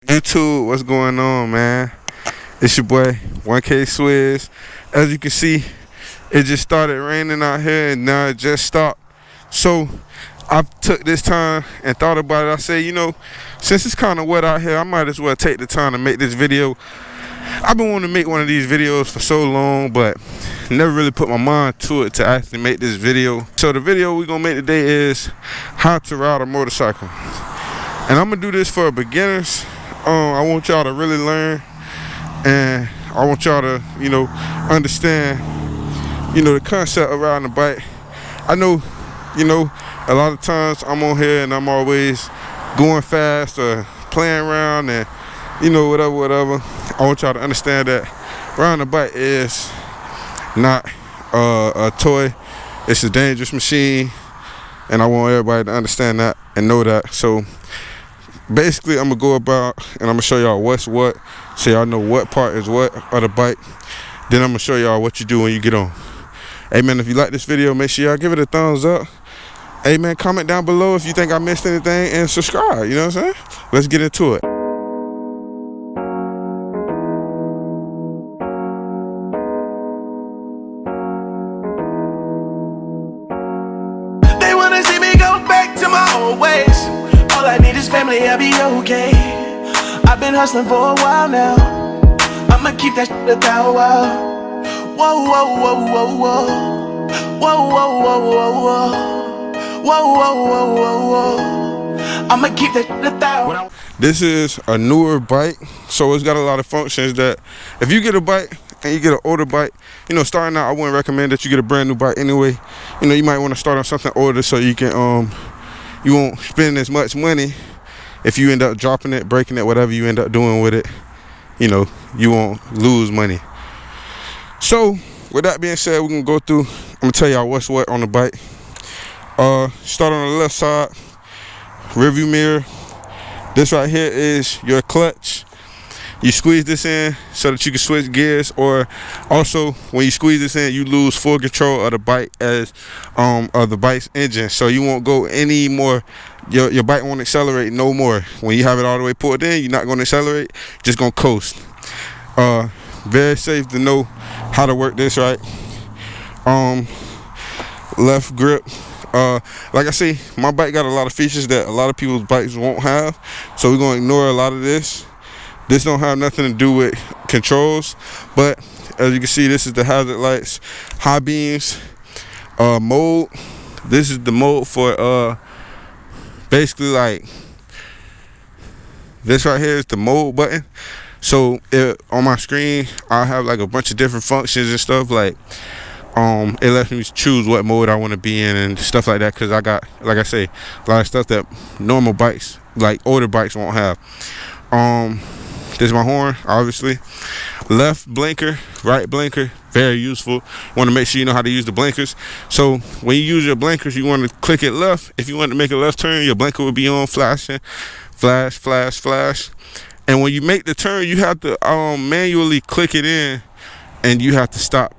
YouTube, what's going on, man? It's your boy 1K Swizz. As you can see, it just started raining out here and now it just stopped. So I took this time and thought about it. I said, you know, since it's kind of wet out here, I might as well take the time to make this video. I've been wanting to make one of these videos for so long, but never really put my mind to it to actually make this video. So the video we're gonna make today is how to ride a motorcycle. And I'm gonna do this for beginners. I want y'all to really learn, and I want y'all to, you know, understand, you know, the concept of riding a bike. I know, you know, a lot of times I'm on here and I'm always going fast or playing around and, you know, whatever. I want y'all to understand that riding a bike is not a toy. It's a dangerous machine, and I want everybody to understand that and know that. So basically, I'm gonna go about and I'm gonna show y'all what's what, so y'all know what part is what of the bike. Then I'm gonna show y'all what you do when you get on. Hey man, if you like this video, make sure y'all give it a thumbs up. Hey man, comment down below if you think I missed anything, and subscribe. You know what I'm saying? Let's get into it. They wanna see me go back to my old ways. All I need is family, I'll be okay. I've been hustling for a while now. I'ma keep that shit a Thow Wow. Whoa, whoa, whoa, whoa, whoa. Whoa, whoa, whoa, whoa, whoa. Whoa, whoa, whoa, whoa, whoa. I'ma keep that shit a Thow Wow. This is a newer bike, so it's got a lot of functions that if you get a bike and you get an older bike, you know, starting out, I wouldn't recommend that you get a brand new bike anyway. You know, you might want to start on something older so you can you won't spend as much money. If you end up dropping it, breaking it, whatever you end up doing with it, you know, you won't lose money. So with that being said, we're gonna go through, I'm gonna tell y'all what's what on the bike. Start on the left side, rear view mirror. This right here is your clutch. You squeeze this in so that you can switch gears, or also when you squeeze this in, you lose full control of the bike as of the bike's engine. So you won't go any more. Your bike won't accelerate no more. When you have it all the way pulled in, you're not going to accelerate, just going to coast. Very safe to know how to work this right. Left grip. Like I say, my bike got a lot of features that a lot of people's bikes won't have, so we're going to ignore a lot of this. This don't have nothing to do with controls, but as you can see, this is the hazard lights, high beams, mode. This is the mode for basically like this right here is the mode button. So on my screen, I have like a bunch of different functions and stuff. Like it lets me choose what mode I want to be in and stuff like that, because I got, like I say, a lot of stuff that normal bikes, like older bikes, won't have. This is my horn, obviously. Left blinker, right blinker, very useful. Want to make sure you know how to use the blinkers. So when you use your blinkers, you want to click it left. If you want to make a left turn, your blinker will be on, flashing, flash, flash, flash. And when you make the turn, you have to manually click it in, and you have to stop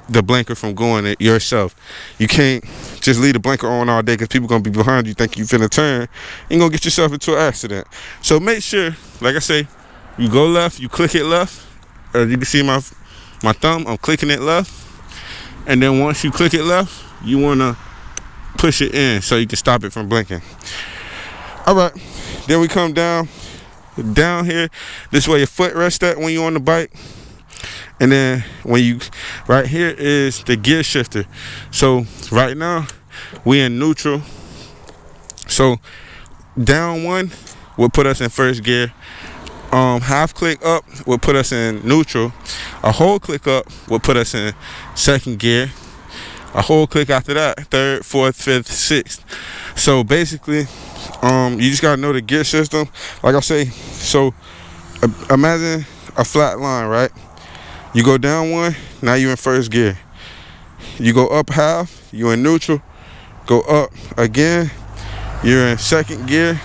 the blinker from going it yourself. You can't just leave the blinker on all day, because people gonna be behind you, think you finna turn. You're gonna get yourself into an accident. So make sure, like I say, you go left, you click it left. As you can see my thumb, I'm clicking it left. And then once you click it left, you wanna push it in so you can stop it from blinking. All right, then we come down here. This way your foot rests at when you're on the bike. And then when you, right here is the gear shifter. So right now we in neutral. So down one will put us in first gear. Half click up will put us in neutral. A whole click up will put us in second gear. A whole click after that, third, fourth, fifth, sixth. So basically, you just gotta know the gear system. Like I say, so imagine a flat line, right? You go down one, now you're in first gear. You go up half, you're in neutral. Go up again, you're in second gear.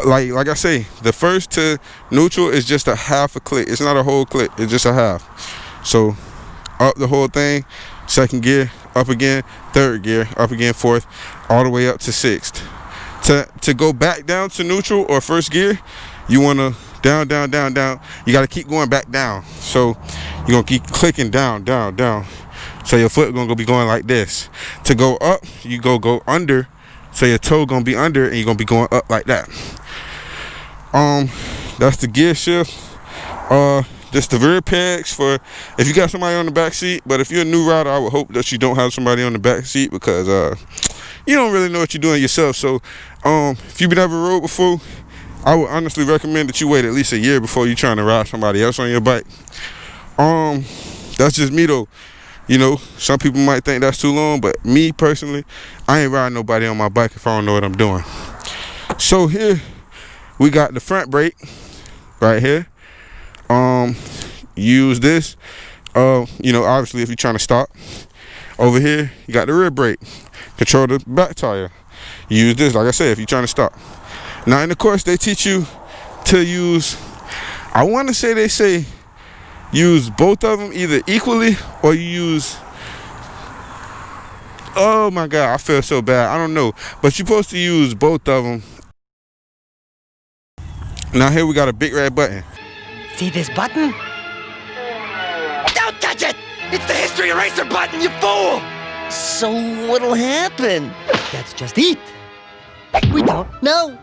Like I say, the first to neutral is just a half a click. It's not a whole click, it's just a half. So up the whole thing, second gear, up again, third gear, up again, fourth, all the way up to sixth. To go back down to neutral or first gear, you want to down, down, down, down. You got to keep going back down. So you're going to keep clicking down, down, down. So your foot going to be going like this. To go up, you go under. So your toe going to be under and you're going to be going up like that. That's the gear shift. Just the rear pegs for if you got somebody on the back seat. But if you're a new rider, I would hope that you don't have somebody on the back seat, because you don't really know what you're doing yourself. So if you've never rode before, I would honestly recommend that you wait at least a year before you're trying to ride somebody else on your bike. That's just me though. You know, some people might think that's too long, but me personally, I ain't riding nobody on my bike if I don't know what I'm doing. So here we got the front brake right here. Use this, you know, obviously if you're trying to stop. Over here you got the rear brake, control the back tire. Use this, like I said, if you're trying to stop. Now in the course they teach you to use, I want to say they say use both of them either equally, or you use, oh my god, I feel so bad, I don't know, but you're supposed to use both of them. Now here we got a big red button. See this button? Don't touch it! It's the history eraser button, you fool! So what'll happen? That's just it. We don't know.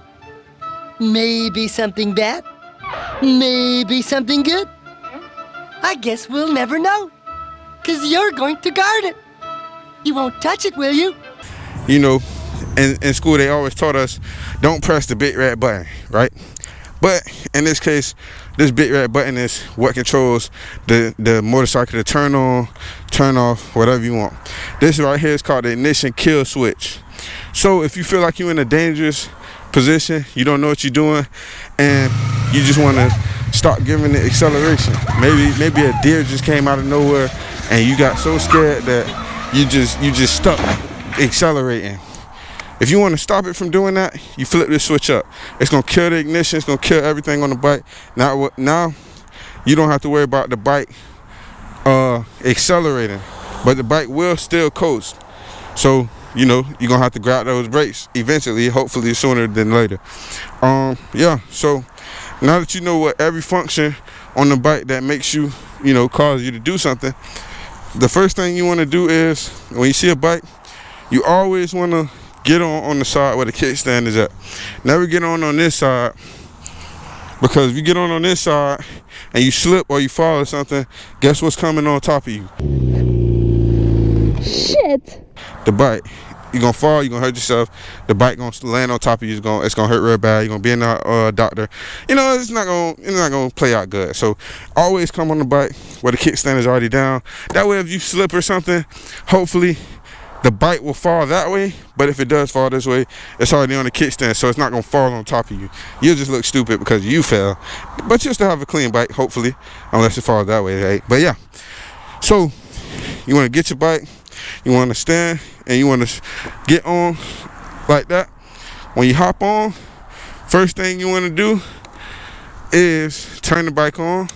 Maybe something bad. Maybe something good. I guess we'll never know. 'Cause you're going to guard it. You won't touch it, will you? You know, in school they always taught us, don't press the big red button, right? But in this case, this big red button is what controls the motorcycle to turn on, turn off, whatever you want. This right here is called the ignition kill switch. So if you feel like you're in a dangerous position, you don't know what you're doing, and you just want to start giving it acceleration. Maybe a deer just came out of nowhere and you got so scared that you just stuck accelerating. If you want to stop it from doing that, you flip this switch up. It's going to kill the ignition. It's going to kill everything on the bike. Now you don't have to worry about the bike accelerating, but the bike will still coast. So, you know, you're going to have to grab those brakes eventually, hopefully sooner than later. Yeah, so now that you know what every function on the bike that makes you, you know, cause you to do something, the first thing you want to do is, when you see a bike, you always want to get on the side where the kickstand is at. Never get on this side, because if you get on this side and you slip or you fall or something, guess what's coming on top of you? Shit. The bike. You're gonna fall, you're gonna hurt yourself. The bike gonna land on top of you. It's gonna hurt real bad. You're gonna be in the doctor. You know, it's not gonna play out good. So always come on the bike where the kickstand is already down. That way if you slip or something, hopefully the bike will fall that way, but if it does fall this way, it's already on the kickstand, so it's not gonna fall on top of you. You'll just look stupid because you fell, but you'll still have a clean bike, hopefully, unless it falls that way, right? But yeah, so you want to get your bike, you want to stand, and you want to get on like that. When you hop on, first thing you want to do is turn the bike on.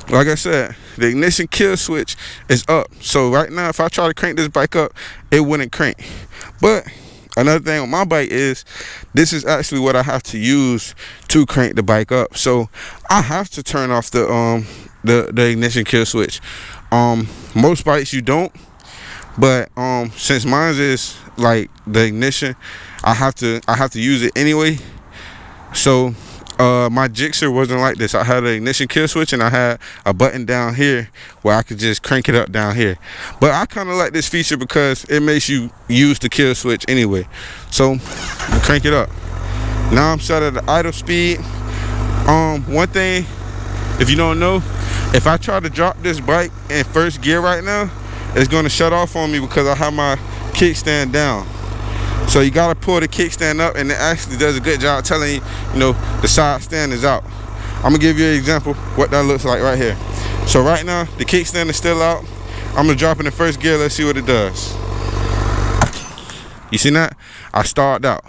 Like I said, the ignition kill switch is up. So right now, if I try to crank this bike up, it wouldn't crank. But another thing on my bike is, this is actually what I have to use to crank the bike up. So I have to turn off the ignition kill switch. Most bikes you don't, but since mine is like the ignition, I have to use it anyway. So my Gixxer wasn't like this. I had an ignition kill switch and I had a button down here where I could just crank it up down here. But I kind of like this feature because it makes you use the kill switch anyway. So you crank it up. Now I'm set at the idle speed. One thing, if you don't know, if I try to drop this bike in first gear right now, it's going to shut off on me because I have my kickstand down. So you gotta pull the kickstand up, and it actually does a good job telling you, you know, the side stand is out. I'm gonna give you an example what that looks like right here. So right now the kickstand is still out. I'm gonna drop in the first gear. Let's see what it does. You see that? I started out.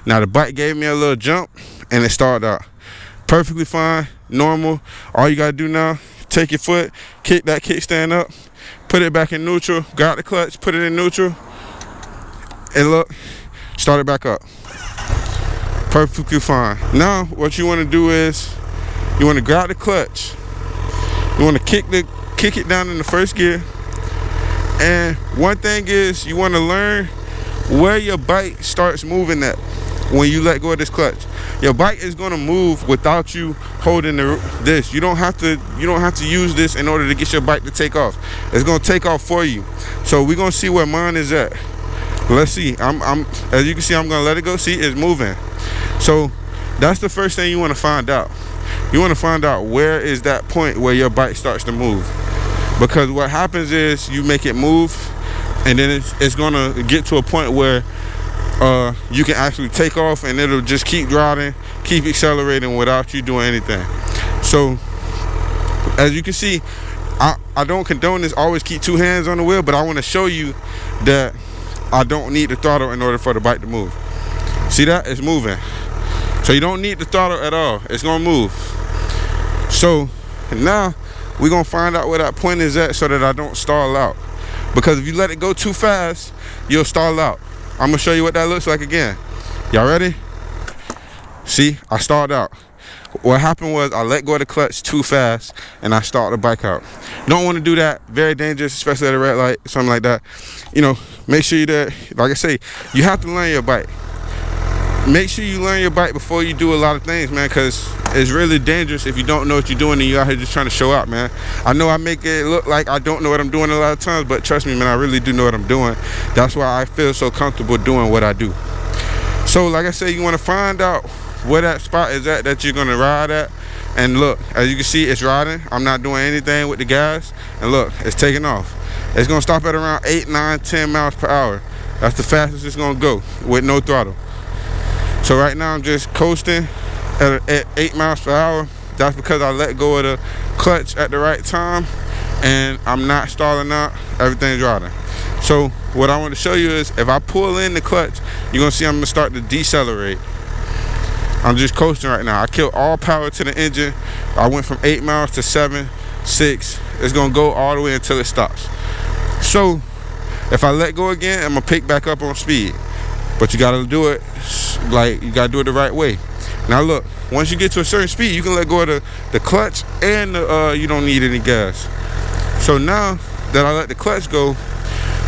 Now the bike gave me a little jump and it started out perfectly fine, normal. All you gotta do now, take your foot, kick that kickstand up, put it back in neutral, grab the clutch, put it in neutral, and look, start it back up. Perfectly fine. Now what you want to do is you want to grab the clutch. You want to kick it down in the first gear. And one thing is you want to learn where your bike starts moving at when you let go of this clutch. Your bike is going to move without you holding this. You don't have to use this in order to get your bike to take off. It's going to take off for you. So we're going to see where mine is at. Let's see. As you can see, I'm going to let it go. See, it's moving. So that's the first thing you want to find out. You want to find out where is that point where your bike starts to move. Because what happens is you make it move, and then it's going to get to a point where you can actually take off, and it'll just keep driving, keep accelerating without you doing anything. So as you can see, I don't condone this, always keep two hands on the wheel, but I want to show you that I don't need the throttle in order for the bike to move. See that? It's moving. So you don't need the throttle at all. It's gonna move. So now we're gonna find out where that point is at so that I don't stall out. Because if you let it go too fast, you'll stall out. I'm gonna show you what that looks like again. Y'all ready? See, I stalled out. What happened was I let go of the clutch too fast and I stalled the bike out. Don't want to do that. Very dangerous, especially at a red light, something like that. You know, make sure that, like I say, you have to learn your bike. Make sure you learn your bike before you do a lot of things, man, because it's really dangerous if you don't know what you're doing and you're out here just trying to show out, man. I know I make it look like I don't know what I'm doing a lot of times, but trust me, man, I really do know what I'm doing. That's why I feel so comfortable doing what I do. So like I said, you want to find out where that spot is at that you're going to ride at. And look, as you can see, it's riding. I'm not doing anything with the gas. And look, it's taking off. It's going to stop at around 8, 9, 10 miles per hour. That's the fastest it's going to go with no throttle. So right now I'm just coasting at 8 miles per hour. That's because I let go of the clutch at the right time and I'm not stalling out. Everything's riding. So what I want to show you is if I pull in the clutch, you're going to see I'm going to start to decelerate. I'm just coasting right now. I killed all power to the engine. I went from 8 miles to 7, 6. It's going to go all the way until it stops. So if I let go again, I'm going to pick back up on speed. But you got to do it like you got to do it the right way. Now look, once you get to a certain speed, you can let go of the clutch and you don't need any gas. So now that I let the clutch go,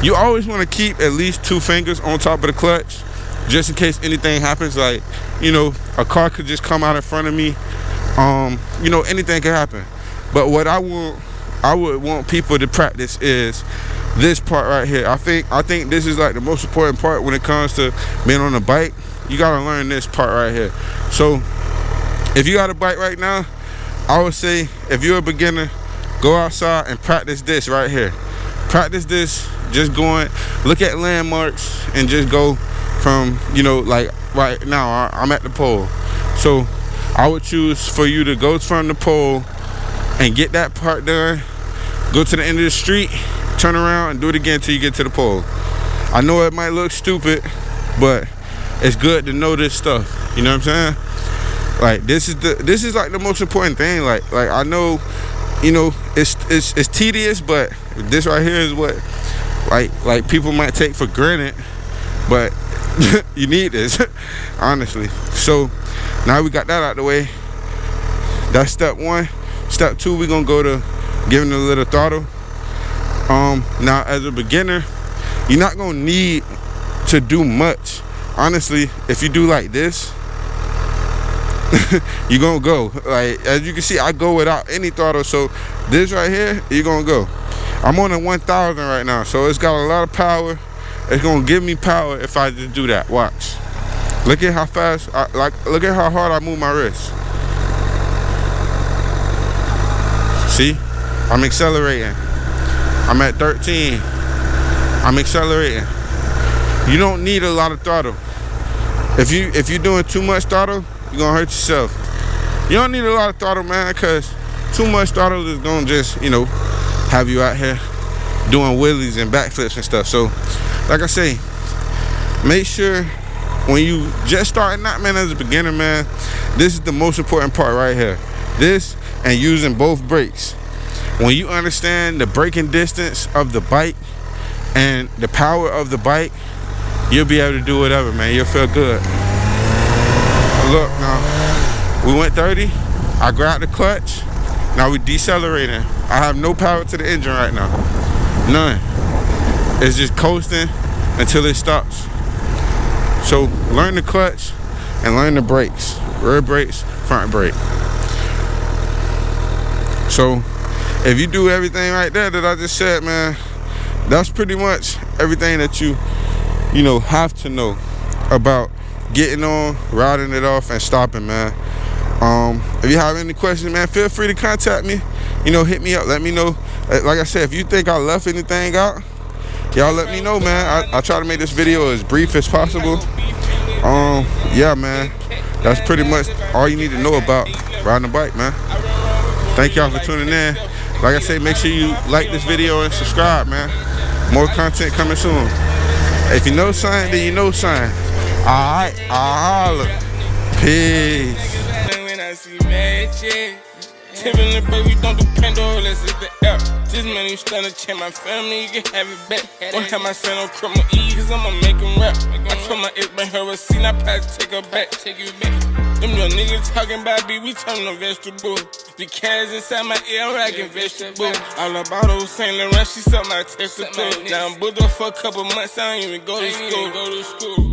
you always want to keep at least 2 fingers on top of the clutch, just in case anything happens. Like, you know, a car could just come out in front of me. You know, anything can happen. But what I would want people to practice is this part right here. I think this is like the most important part when it comes to being on a bike. You gotta learn this part right here. So if you got a bike right now, I would say if you're a beginner, go outside and practice this right here. Practice this, just going, look at landmarks and just go from, you know, like right now I'm at the pole. So I would choose for you to go from the pole and get that part done, go to the end of the street, turn around and do it again until you get to the pole. I know it might look stupid, but it's good to know this stuff. You know what I'm saying? Like this is like the most important thing. Like I know, you know, it's tedious, but this right here is what like people might take for granted, but you need this, honestly. So now we got that out the way. That's step 1. Step 2, we're gonna go to giving it a little throttle. Now as a beginner, you're not gonna need to do much. Honestly, if you do like this, you're gonna go. Like as you can see, I go without any throttle. So this right here, you're gonna go. I'm on a 1000 right now, so it's got a lot of power. It's gonna give me power if I just do that. Watch. Look at how fast, look at how hard I move my wrist. See, I'm accelerating. I'm at 13. I'm accelerating. You don't need a lot of throttle. If you're doing too much throttle, you're gonna hurt yourself. You don't need a lot of throttle, man, because too much throttle is gonna just, you know, have you out here doing wheelies and backflips and stuff. So like I say, make sure when you just starting out, man, as a beginner, man, this is the most important part right here. This and using both brakes. When you understand the braking distance of the bike and the power of the bike, you'll be able to do whatever, man. You'll feel good. Look now, we went 30. I grabbed the clutch. Now we decelerating. I have no power to the engine right now. None. It's just coasting until it stops. So learn the clutch and learn the brakes. Rear brakes, front brake. So if you do everything right there that I just said, man, that's pretty much everything that you know, have to know about getting on, routing it off, and stopping, man. If you have any questions, man, feel free to contact me. You know, hit me up, let me know. Like I said, if you think I left anything out, y'all let me know, man. I try to make this video as brief as possible. Yeah, man, that's pretty much all you need to know about riding a bike, man. Thank y'all for tuning in. Like I say, make sure you like this video and subscribe, man. More content coming soon. If you know something, then you know something. Alright, I'll holler. Peace. When I see magic, Tipping the baby, don't depend on let's hit the app. This man, you starting to change my family, you can have it back. Won't have my son on criminal E, cause I'ma make him rap. I told my ex, bring her a scene, I probably take her back. Them young niggas talking about B, we turn them vegetables. The cats inside my ear, I'm rocking vegetables. All about old St. Laurent, she sucked my testicles. Now I'm booked up for a couple months, I don't even go to school.